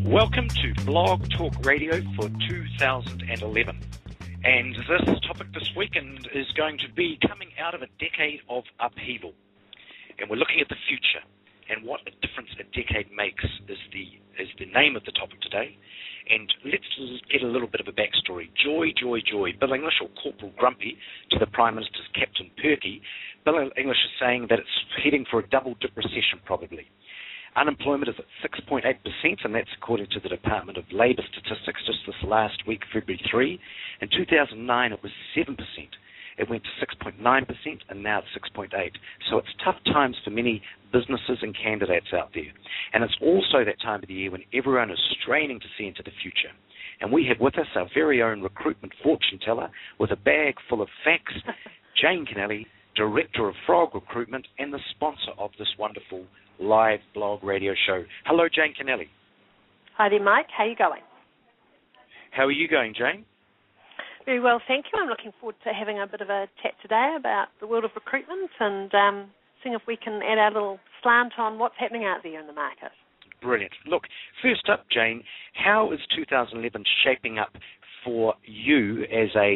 Welcome to Blog Talk Radio for 2011. And this topic this weekend is going to be coming out of a decade of upheaval. And we're looking at the future and what a difference a decade makes is the name of the topic today. And let's get a little bit of a backstory. Joy, Bill English, or Corporal Grumpy, to the Prime Minister's Captain Perky. Bill English is saying that it's heading for a double-dip recession probably. Unemployment is at 6.8%, and that's according to the Department of Labour Statistics just this last week, February 3. In 2009, it was 7%. It went to 6.9%, and now it's 6.8%. So it's tough times for many businesses and candidates out there. And it's also that time of the year when everyone is straining to see into the future. And we have with us our very own recruitment fortune teller with a bag full of facts, Jane Kennelly, Director of Frog Recruitment and the sponsor of this wonderful live blog radio show. Hello, Jane Kennelly. Hi there, Mike. How are you going? How are you going, Jane? Very well, thank you. I'm looking forward to having a bit of a chat today about the world of recruitment and seeing if we can add our little slant on what's happening out there in the market. Brilliant. Look, first up, Jane, how is 2011 shaping up for you as a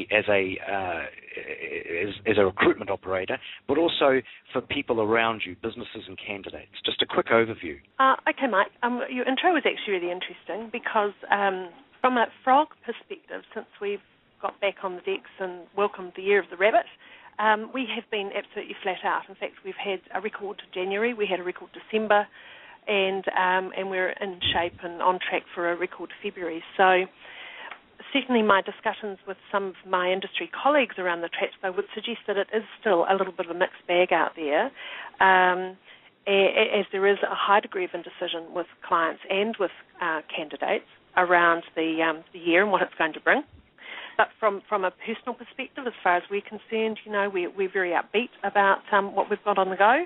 recruitment operator, but also for people around you, businesses and candidates? Just a quick overview. Okay, Mike. Your intro was actually really interesting because from a Frog perspective, since we've got back on the decks and welcomed the year of the rabbit, we have been absolutely flat out. In fact, we've had a record January, we had a record December, and we're in shape and on track for a record February. So certainly my discussions with some of my industry colleagues around the traps, though, would suggest that it is still a little bit of a mixed bag out there, as there is a high degree of indecision with clients and with candidates around the year and what it's going to bring. But from a personal perspective, as far as we're concerned, we're very upbeat about what we've got on the go,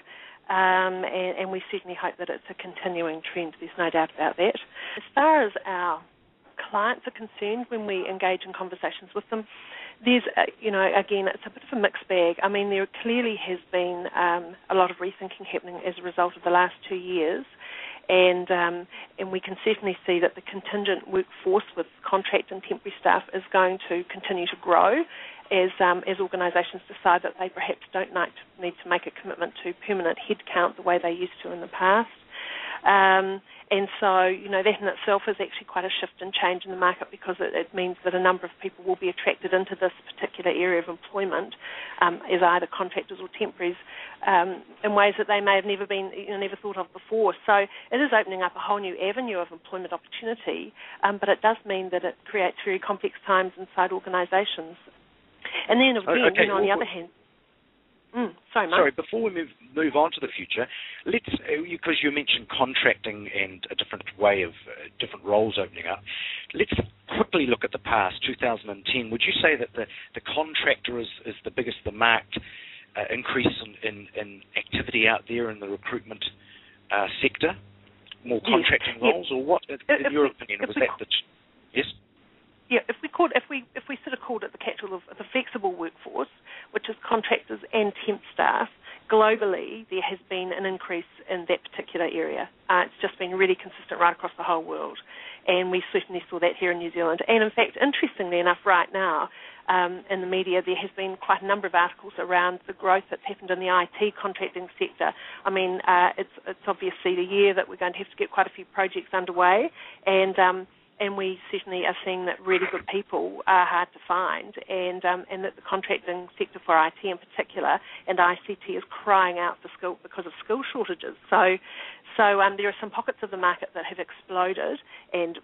and we certainly hope that it's a continuing trend. There's no doubt about that. As far as our clients are concerned, when we engage in conversations with them, there's, again, it's a bit of a mixed bag. I mean, there clearly has been a lot of rethinking happening as a result of the last 2 years, and we can certainly see that the contingent workforce with contract and temporary staff is going to continue to grow as organisations decide that they perhaps don't need to make a commitment to permanent headcount the way they used to in the past. And so, that in itself is actually quite a shift and change in the market because it means that a number of people will be attracted into this particular area of employment as either contractors or temporaries in ways that they may have never thought of before. So it is opening up a whole new avenue of employment opportunity, but it does mean that it creates very complex times inside organisations. And then again, on the other hand... Sorry, Mark. Sorry, before we move on to the future, let's, because you mentioned contracting and a different way of different roles opening up, let's quickly look at the past, 2010. Would you say that the contractor is the biggest, the marked increase in activity out there in the recruitment sector? More contracting roles, or what, in your opinion, was that the... Yes? Yeah, if we sort of called it the catch-all of the flexible workforce, which is contractors and temp staff, globally there has been an increase in that particular area. It's just been really consistent right across the whole world, and we certainly saw that here in New Zealand. And in fact, interestingly enough, right now in the media there has been quite a number of articles around the growth that's happened in the IT contracting sector. I mean, it's obviously the year that we're going to have to get quite a few projects underway, and we certainly are seeing that really good people are hard to find, and that the contracting sector for IT in particular and ICT is crying out for skill because of skill shortages. So there are some pockets of the market that have exploded and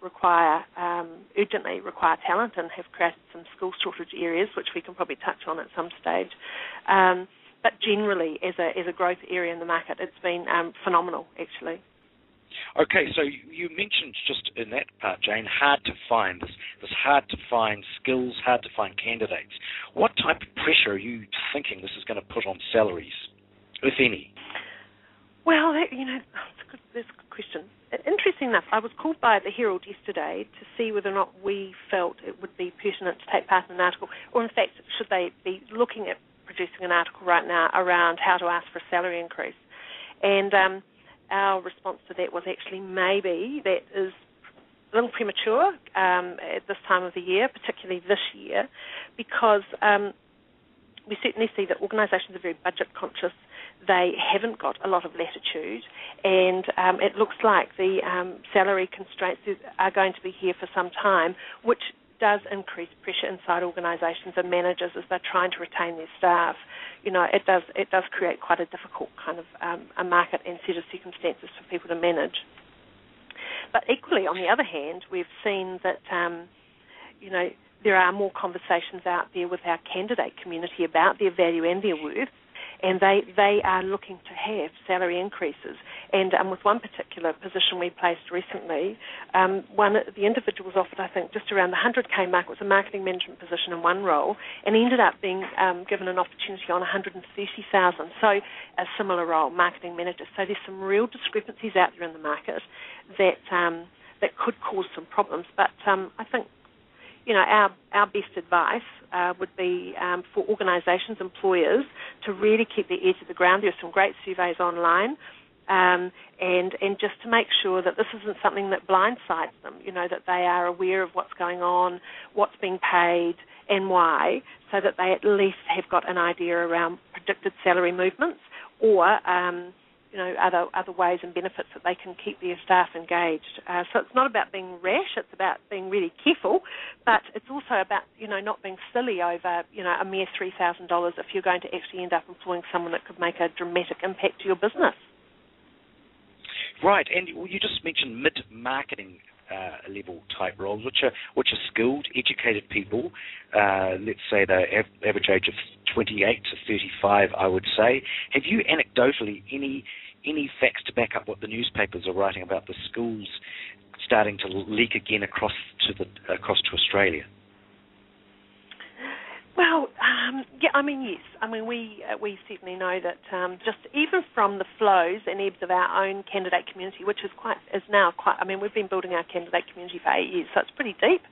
urgently require talent and have created some skill shortage areas, which we can probably touch on at some stage. But generally, as a growth area in the market, it's been phenomenal, actually. Okay, so you mentioned just in that part, Jane, hard to find, this hard to find skills, hard to find candidates. What type of pressure are you thinking this is going to put on salaries, if any? Well, that's a good question. Interesting enough, I was called by the Herald yesterday to see whether or not we felt it would be pertinent to take part in an article, or in fact, should they be looking at producing an article right now around how to ask for a salary increase. And our response to that was actually maybe that is a little premature at this time of the year, particularly this year, because we certainly see that organisations are very budget conscious. They haven't got a lot of latitude, and it looks like the salary constraints are going to be here for some time, which does increase pressure inside organisations and managers as they're trying to retain their staff. You know, it does create quite a difficult kind of a market and set of circumstances for people to manage. But equally, on the other hand, we've seen that, you know, there are more conversations out there with our candidate community about their value and their worth, and they are looking to have salary increases. And with one particular position we placed recently, the individual was offered, I think, just around the 100K mark. It was a marketing management position in one role, and ended up being given an opportunity on 130,000. So a similar role, marketing manager. So there's some real discrepancies out there in the market that could cause some problems. But I think, you know, our best advice would be for organisations, employers, to really keep their ear to the ground. There are some great surveys online, and just to make sure that this isn't something that blindsides them, you know, that they are aware of what's going on, what's being paid, and why, so that they at least have got an idea around predicted salary movements, or you know, other ways and benefits that they can keep their staff engaged. So it's not about being rash, it's about being really careful, but it's also about, you know, not being silly over, you know, a mere $3,000 if you're going to actually end up employing someone that could make a dramatic impact to your business. Right, and you just mentioned mid-marketing level type roles, which are skilled, educated people. Let's say the average age of 28 to 35, I would say. Have you anecdotally any facts to back up what the newspapers are writing about the schools starting to leak again across to Australia? Well, yeah, I mean, yes. I mean, we certainly know that just even from the flows and ebbs of our own candidate community, which is now quite. I mean, we've been building our candidate community for 8 years, so it's pretty deep,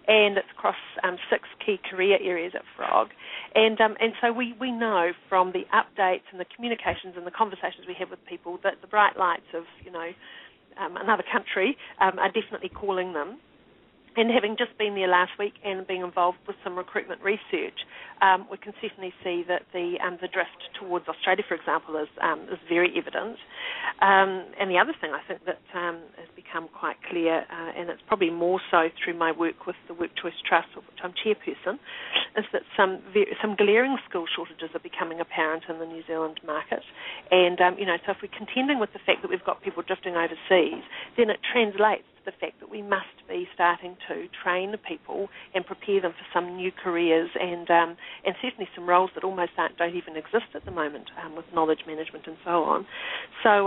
and it's across 6 key career areas at Frog, and so we know from the updates and the communications and the conversations we have with people that the bright lights of, you know, another country are definitely calling them. And having just been there last week and being involved with some recruitment research, we can certainly see that the drift towards Australia, for example, is very evident. And the other thing I think that has become quite clear, and it's probably more so through my work with the Workchoice Trust, of which I'm chairperson, is that some glaring skill shortages are becoming apparent in the New Zealand market. And you know, so if we're contending with the fact that we've got people drifting overseas, then it translates the fact that we must be starting to train the people and prepare them for some new careers and certainly some roles that almost don't even exist at the moment, with knowledge management and so on. So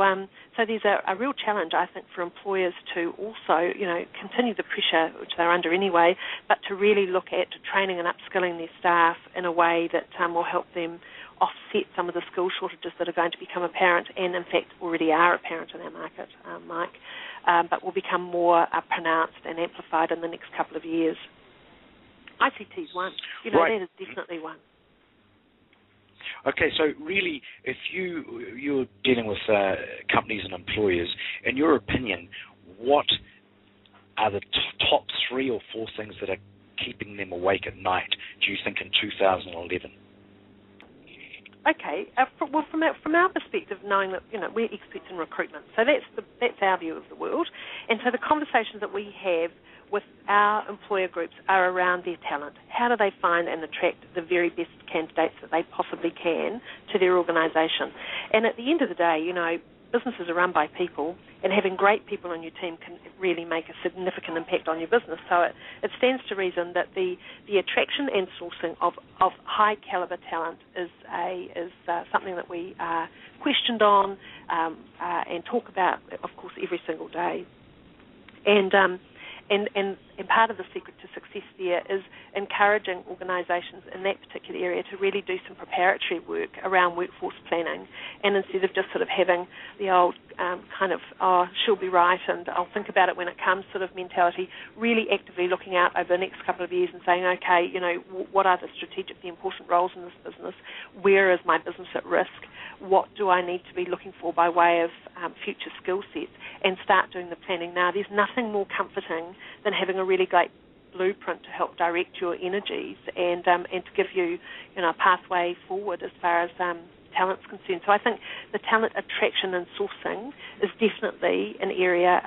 there's a real challenge, I think, for employers to also, you know, continue the pressure which they're under anyway, but to really look at training and upskilling their staff in a way that will help them offset some of the skill shortages that are going to become apparent and, in fact, already are apparent in our market, Mike, but will become more pronounced and amplified in the next couple of years. ICT is one. You know, right. That is definitely one. Okay, so really, if you're dealing with companies and employers, in your opinion, what are the top 3 or 4 things that are keeping them awake at night, do you think, in 2011? Okay. Well, from our perspective, knowing that, you know, we're experts in recruitment, so that's our view of the world, and so the conversations that we have with our employer groups are around their talent. How do they find and attract the very best candidates that they possibly can to their organisation? And at the end of the day, you know, businesses are run by people, and having great people on your team can really make a significant impact on your business. So it stands to reason that the attraction and sourcing of high caliber talent is something that we are questioned on and talk about, of course, every single day. And part of the secret to success there is encouraging organisations in that particular area to really do some preparatory work around workforce planning, and instead of just sort of having the old kind of, oh, she'll be right and I'll think about it when it comes sort of mentality, really actively looking out over the next couple of years and saying, okay, you know, what are the strategically important roles in this business? Where is my business at risk? what do I need to be looking for by way of future skill sets, and start doing the planning now. There's nothing more comforting than having a really great blueprint to help direct your energies and to give you, a pathway forward as far as talent's concerned. So I think the talent attraction and sourcing is definitely an area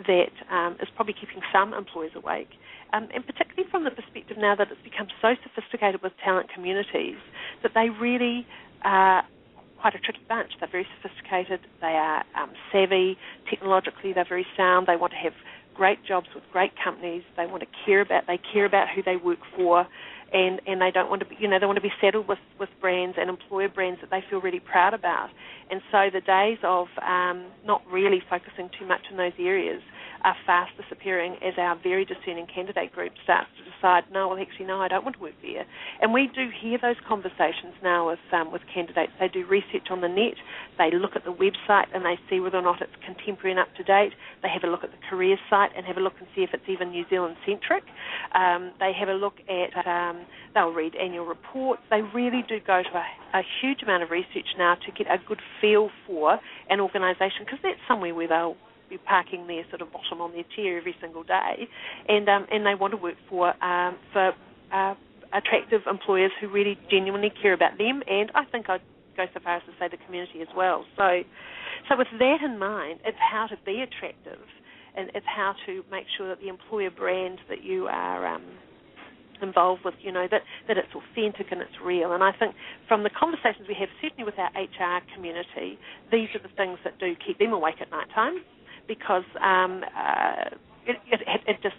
that is probably keeping some employers awake. And particularly from the perspective now that it's become so sophisticated with talent communities that they really are quite a tricky bunch. They're very sophisticated, they are savvy, technologically they're very sound, they want to have great jobs with great companies, they care about who they work for, and they don't want to be, they want to be settled with brands and employer brands that they feel really proud about. And so the days of not really focusing too much in those areas are fast disappearing as our very discerning candidate group starts to decide, no, I don't want to work there. And we do hear those conversations now with candidates. They do research on the net, they look at the website and they see whether or not it's contemporary and up to date. They have a look at the career site and have a look and see if it's even New Zealand centric. They have a look at, they'll read annual reports. They really do go to a huge amount of research now to get a good feel for an organisation, because that's somewhere where they'll be parking their sort of bottom on their chair every single day, and they want to work for attractive employers who really genuinely care about them, and I think I'd go so far as to say the community as well. So with that in mind, it's how to be attractive, and it's how to make sure that the employer brand that you are involved with, that it's authentic and it's real. And I think from the conversations we have, certainly with our HR community, these are the things that do keep them awake at night time, because it just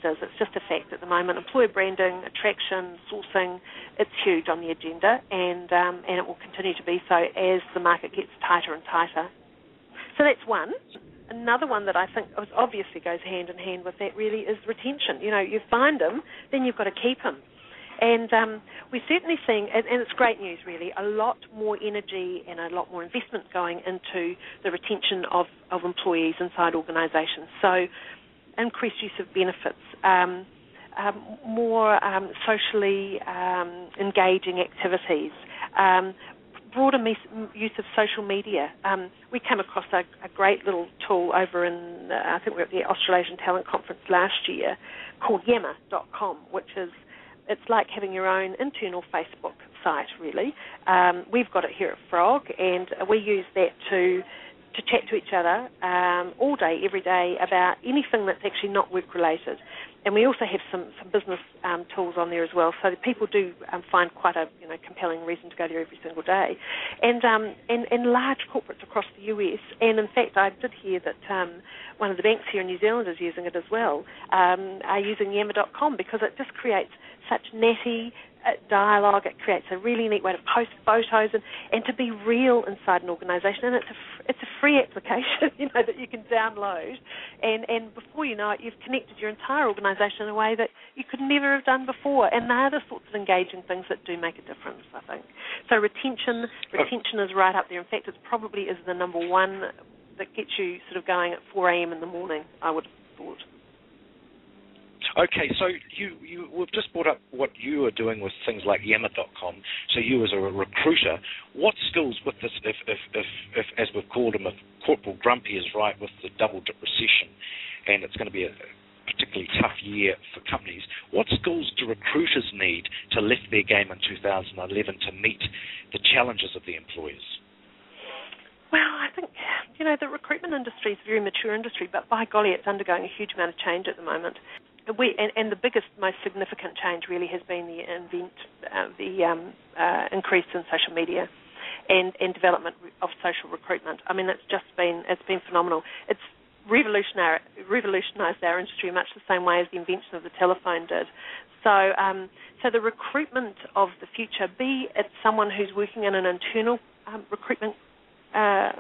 is. It's just a fact at the moment. Employer branding, attraction, sourcing, it's huge on the agenda, and it will continue to be so as the market gets tighter and tighter. So that's one. Another one that I think obviously goes hand in hand with that really is retention. You find them, then you've got to keep them. And we're certainly seeing, and it's great news really, a lot more energy and a lot more investment going into the retention of employees inside organisations. So increased use of benefits, more socially engaging activities, broader use of social media. We came across a great little tool over in, I think we were at the Australasian Talent Conference last year, called yammer.com, which is, it's like having your own internal Facebook site, really. We've got it here at Frog, and we use that to chat to each other all day, every day, about anything that's actually not work-related. And we also have some business tools on there as well, so that people do find quite a compelling reason to go there every single day. And large corporates across the US, and in fact I did hear that one of the banks here in New Zealand is using it as well, are using yammer.com, because it just creates such natty dialogue. It creates a really neat way to post photos and to be real inside an organisation. And it's a free application, that you can download. And before you know it, you've connected your entire organisation in a way that you could never have done before. And they're the sorts of engaging things that do make a difference, I think. So retention is right up there. In fact, it probably is the number one that gets you sort of going at 4 a.m. in the morning, I would have thought. Okay, so we've just brought up what you are doing with things like yammer.com. So you as a recruiter, what skills with this, if as we've called him, if Corporal Grumpy is right with the double-dip recession, and it's going to be a particularly tough year for companies, what skills do recruiters need to lift their game in 2011 to meet the challenges of the employers? Well, I think, the recruitment industry is a very mature industry, but by golly, it's undergoing a huge amount of change at the moment. And the biggest, most significant change really has been the increase in social media and development of social recruitment. I mean, it's been phenomenal. It's revolutionised our industry much the same way as the invention of the telephone did. So the recruitment of the future, be it someone who's working in an internal recruitment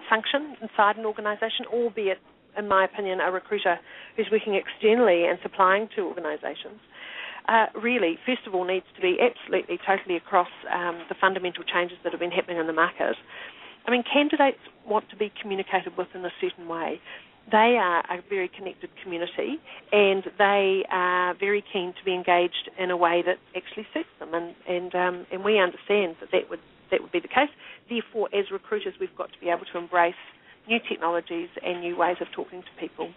function inside an organisation, or be it, in my opinion, a recruiter who's working externally and supplying to organisations, really, first of all, needs to be absolutely, totally across the fundamental changes that have been happening in the market. I mean, candidates want to be communicated with in a certain way. They are a very connected community, and they are very keen to be engaged in a way that actually suits them, and we understand that would be the case. Therefore, as recruiters, we've got to be able to embrace new technologies and new ways of talking to people.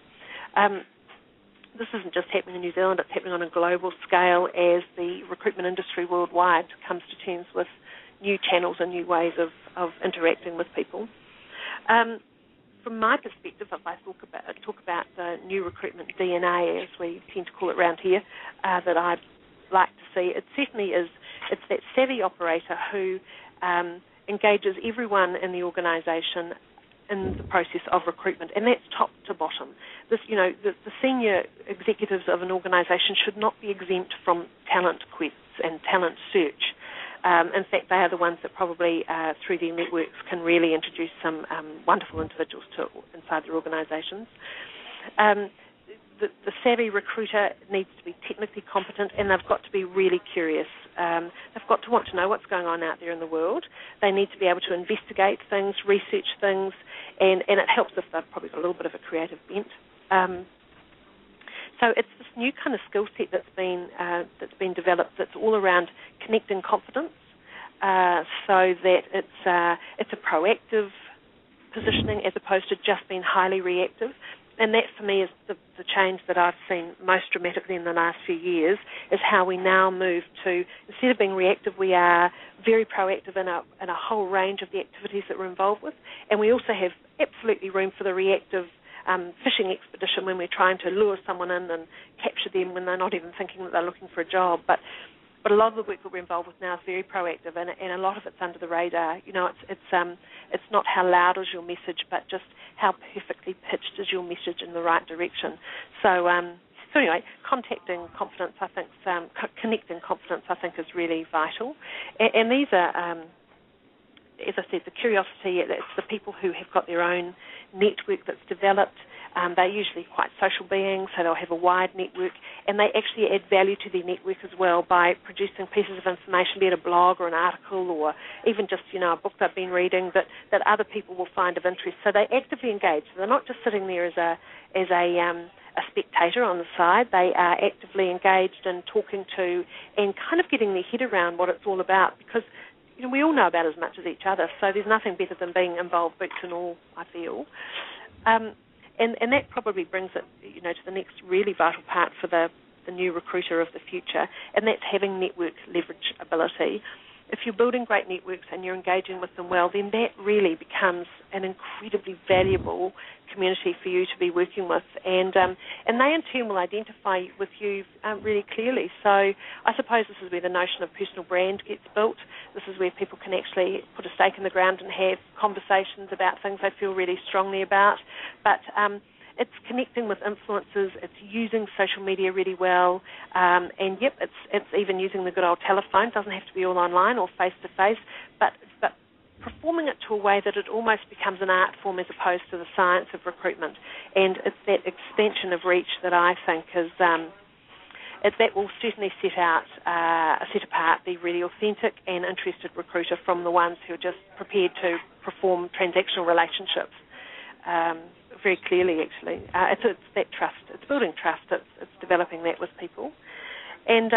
This isn't just happening in New Zealand, it's happening on a global scale as the recruitment industry worldwide comes to terms with new channels and new ways of interacting with people. From my perspective, if I talk about the new recruitment DNA, as we tend to call it around here, that I'd like to see, it certainly is, it's that savvy operator who engages everyone in the organisation in the process of recruitment, and that's top to bottom. The senior executives of an organisation should not be exempt from talent quests and talent search. In fact, they are the ones that probably, through their networks, can really introduce some wonderful individuals inside their organisations. The savvy recruiter needs to be technically competent, and they've got to be really curious. They've got to want to know what's going on out there in the world. They need to be able to investigate things, research things, and it helps if they've probably got a little bit of a creative bent. So it's this new kind of skill set that's been developed that's all around connecting confidence, so that it's a proactive positioning as opposed to just being highly reactive. And that, for me, is the change that I've seen most dramatically in the last few years, is how we now move to, instead of being reactive, we are very proactive in a whole range of the activities that we're involved with. And we also have absolutely room for the reactive fishing expedition when we're trying to lure someone in and capture them when they're not even thinking that they're looking for a job. But a lot of the work that we're involved with now is very proactive, and a lot of it's under the radar. It's not how loud is your message, but just how perfectly pitched is your message in the right direction. So anyway, contacting confidence, I think, connecting confidence, I think, is really vital. And these are, as I said, the curiosity. It's the people who have got their own network that's developed. They're usually quite social beings, so they'll have a wide network, and they actually add value to their network as well by producing pieces of information, be it a blog or an article or even just, a book they've been reading that other people will find of interest. So they actively engage. So they're not just sitting there as a spectator on the side. They are actively engaged and talking to and kind of getting their head around what it's all about, because we all know about as much as each other, so there's nothing better than being involved, boots and all, I feel. And that probably brings it, to the next really vital part for the new recruiter of the future, and that's having network leverage ability. If you're building great networks and you're engaging with them well, then that really becomes an incredibly valuable community for you to be working with, and they in turn will identify with you really clearly. So I suppose this is where the notion of personal brand gets built. This is where people can actually put a stake in the ground and have conversations about things they feel really strongly about. But it's connecting with influencers, it's using social media really well, and it's even using the good old telephone. It doesn't have to be all online or face-to-face, but performing it to a way that it almost becomes an art form as opposed to the science of recruitment. And it's that expansion of reach that I think is that will certainly set apart the really authentic and interested recruiter from the ones who are just prepared to perform transactional relationships. Very clearly, actually. It's that trust. It's building trust. It's developing that with people. And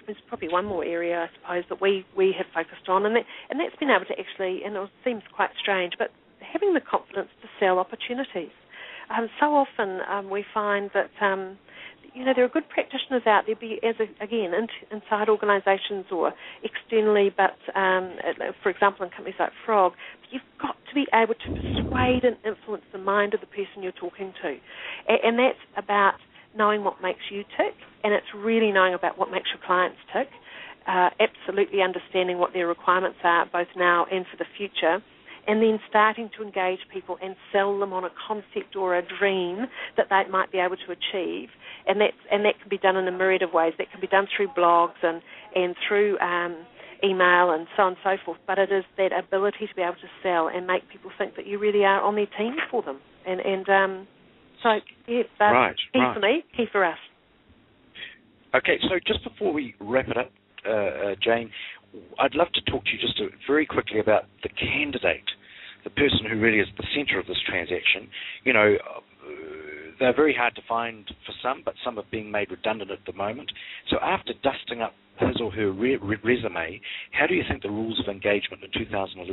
there's probably one more area, I suppose, that we have focused on, and that's been able to actually, and it seems quite strange, but having the confidence to sell opportunities. So often we find that there are good practitioners out there, inside organisations or externally, but for example in companies like Frog, you've got to be able to persuade and influence the mind of the person you're talking to. And that's about knowing what makes you tick, and it's really knowing about what makes your clients tick, absolutely understanding what their requirements are both now and for the future, and then starting to engage people and sell them on a concept or a dream that they might be able to achieve. And that can be done in a myriad of ways. That can be done through blogs and through email and so on and so forth. But it is that ability to be able to sell and make people think that you really are on their team for them. Key for me, key for us. Okay, so just before we wrap it up, Jane, I'd love to talk to you just very quickly about the candidate, the person who really is the centre of this transaction, you know, they're very hard to find for some, but some are being made redundant at the moment. So after dusting up his or her resume, how do you think the rules of engagement in 2011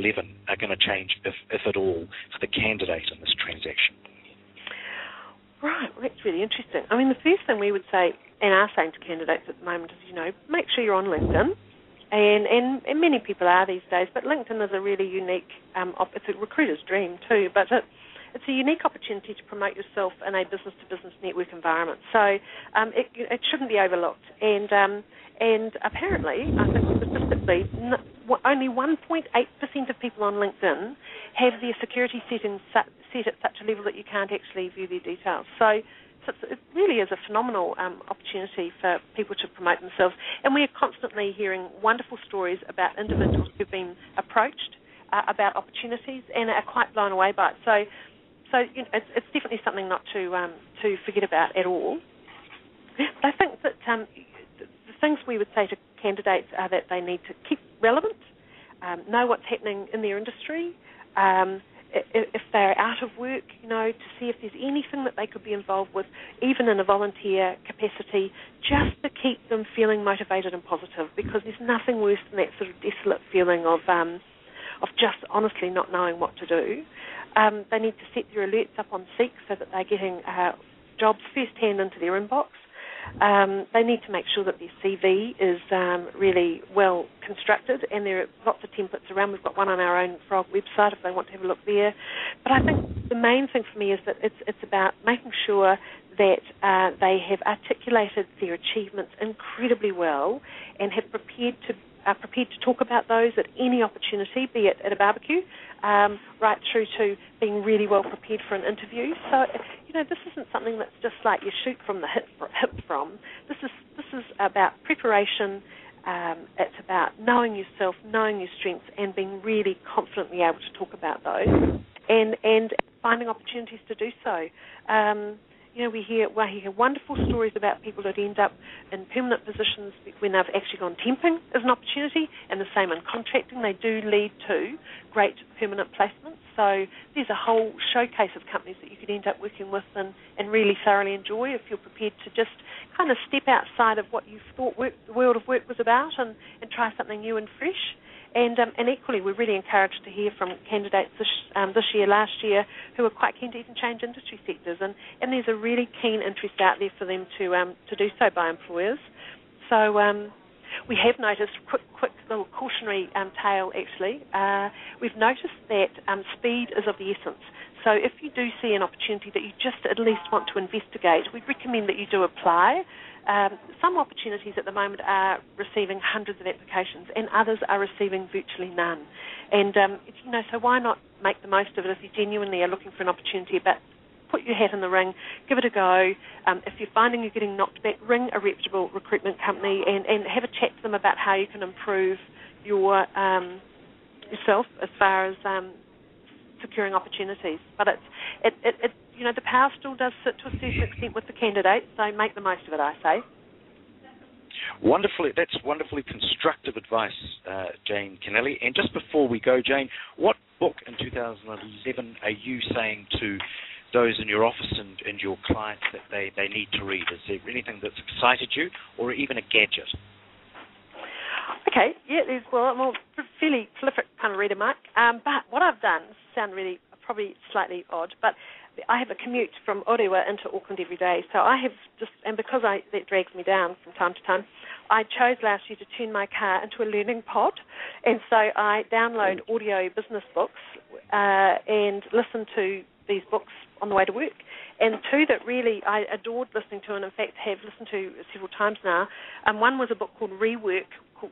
are going to change, if at all, for the candidate in this transaction? Right, well, that's really interesting. I mean, the first thing we would say, and are saying to candidates at the moment, is, you know, make sure you're on LinkedIn. And many people are these days, but LinkedIn is a really unique, it's a recruiter's dream too, but it's a unique opportunity to promote yourself in a business-to-business network environment. So it shouldn't be overlooked. And apparently, I think statistically, only 1.8% of people on LinkedIn have their security settings set at such a level that you can't actually view their details. So it really is a phenomenal opportunity for people to promote themselves. And we are constantly hearing wonderful stories about individuals who've been approached about opportunities and are quite blown away by it. So you know, it's definitely something not to forget about at all. But I think that the things we would say to candidates are that they need to keep relevant, know what's happening in their industry, if they're out of work, you know, to see if there's anything that they could be involved with, even in a volunteer capacity, just to keep them feeling motivated and positive, because there's nothing worse than that sort of desolate feeling of just honestly not knowing what to do. They need to set their alerts up on Seek so that they're getting jobs first-hand into their inbox. They need to make sure that their CV is really well constructed, and there are lots of templates around. We've got one on our own Frog website if they want to have a look there. But I think the main thing for me is that it's about making sure that they have articulated their achievements incredibly well and have prepared to talk about those at any opportunity, be it at a barbecue, right through to being really well prepared for an interview. So, you know, this isn't something that's just like you shoot from the hip from. This is about preparation. It's about knowing yourself, knowing your strengths, and being really confidently able to talk about those, and finding opportunities to do so. You know, we hear wonderful stories about people that end up in permanent positions when they've actually gone temping as an opportunity, and the same in contracting. They do lead to great permanent placements. So there's a whole showcase of companies that you could end up working with and really thoroughly enjoy if you're prepared to just kind of step outside of what you thought the world of work was about and try something new and fresh. And equally, we're really encouraged to hear from candidates this year, last year, who are quite keen to even change industry sectors. And there's a really keen interest out there for them to do so by employers. So we have noticed, quick little cautionary tale actually, we've noticed that speed is of the essence. So if you do see an opportunity that you just at least want to investigate, we'd recommend that you do apply. Some opportunities at the moment are receiving hundreds of applications, and others are receiving virtually none. And you know, so why not make the most of it if you genuinely are looking for an opportunity? But put your hat in the ring, give it a go. If you're finding you're getting knocked back, ring a reputable recruitment company and have a chat to them about how you can improve yourself as far as securing opportunities. But it you know, the power still does sit to a certain extent with the candidate, so make the most of it, I say. That's wonderfully constructive advice, Jane Kennelly. And just before we go, Jane, what book in 2011 are you saying to those in your office and your clients that they need to read? Is there anything that's excited you, or even a gadget? Okay, yeah, I'm a fairly prolific kind of reader, Mark. But what I've done sounds really probably slightly odd, but I have a commute from Orewa into Auckland every day, so I have because that drags me down from time to time, I chose last year to turn my car into a learning pod, and so I download audio business books and listen to these books on the way to work. And two that really I adored listening to, and in fact have listened to several times now. One was a book called Rework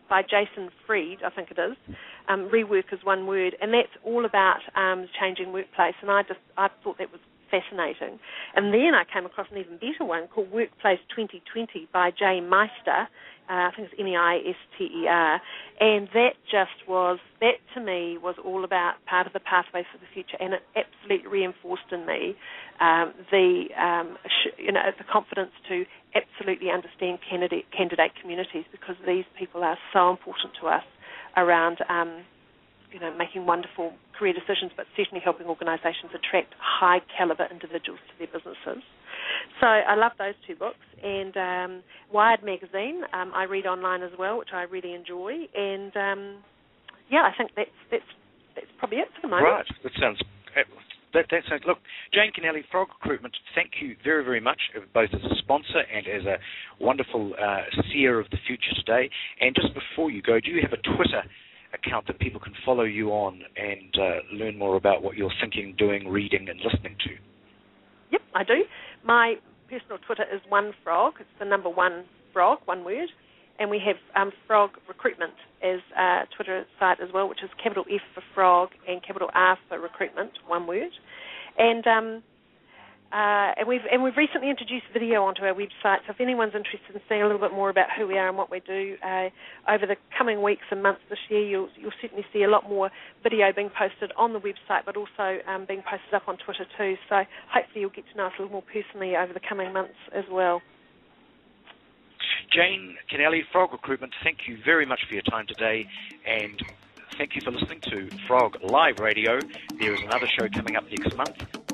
by Jason Fried, I think it is. Rework is one word, and that's all about changing workplace. And I thought that was fascinating. And then I came across an even better one called Workplace 2020 by Jay Meister. I think it's Meister. And that to me was all about part of the pathway for the future, and it absolutely reinforced in me the confidence to absolutely understand candidate communities, because these people are so important to us around making wonderful career decisions, but certainly helping organisations attract high calibre individuals to their businesses. So I love those two books, and Wired magazine I read online as well, which I really enjoy, and I think that's probably it for the moment. Right, that sounds. Look, Jane Kennelly, Frog Recruitment, thank you very, very much, both as a sponsor and as a wonderful seer of the future today. And just before you go, do you have a Twitter account that people can follow you on and learn more about what you're thinking, doing, reading, and listening to? Yep, I do. My personal Twitter is OneFrog. It's the number one frog, one word. And we have Frog Recruitment as a Twitter site as well, which is capital F for Frog and capital R for Recruitment, one word. And we've recently introduced video onto our website, so if anyone's interested in seeing a little bit more about who we are and what we do, over the coming weeks and months this year, you'll certainly see a lot more video being posted on the website, but also being posted up on Twitter too. So hopefully you'll get to know us a little more personally over the coming months as well. Jane Kennelly, Frog Recruitment, thank you very much for your time today, and thank you for listening to Frog Live Radio. There is another show coming up next month.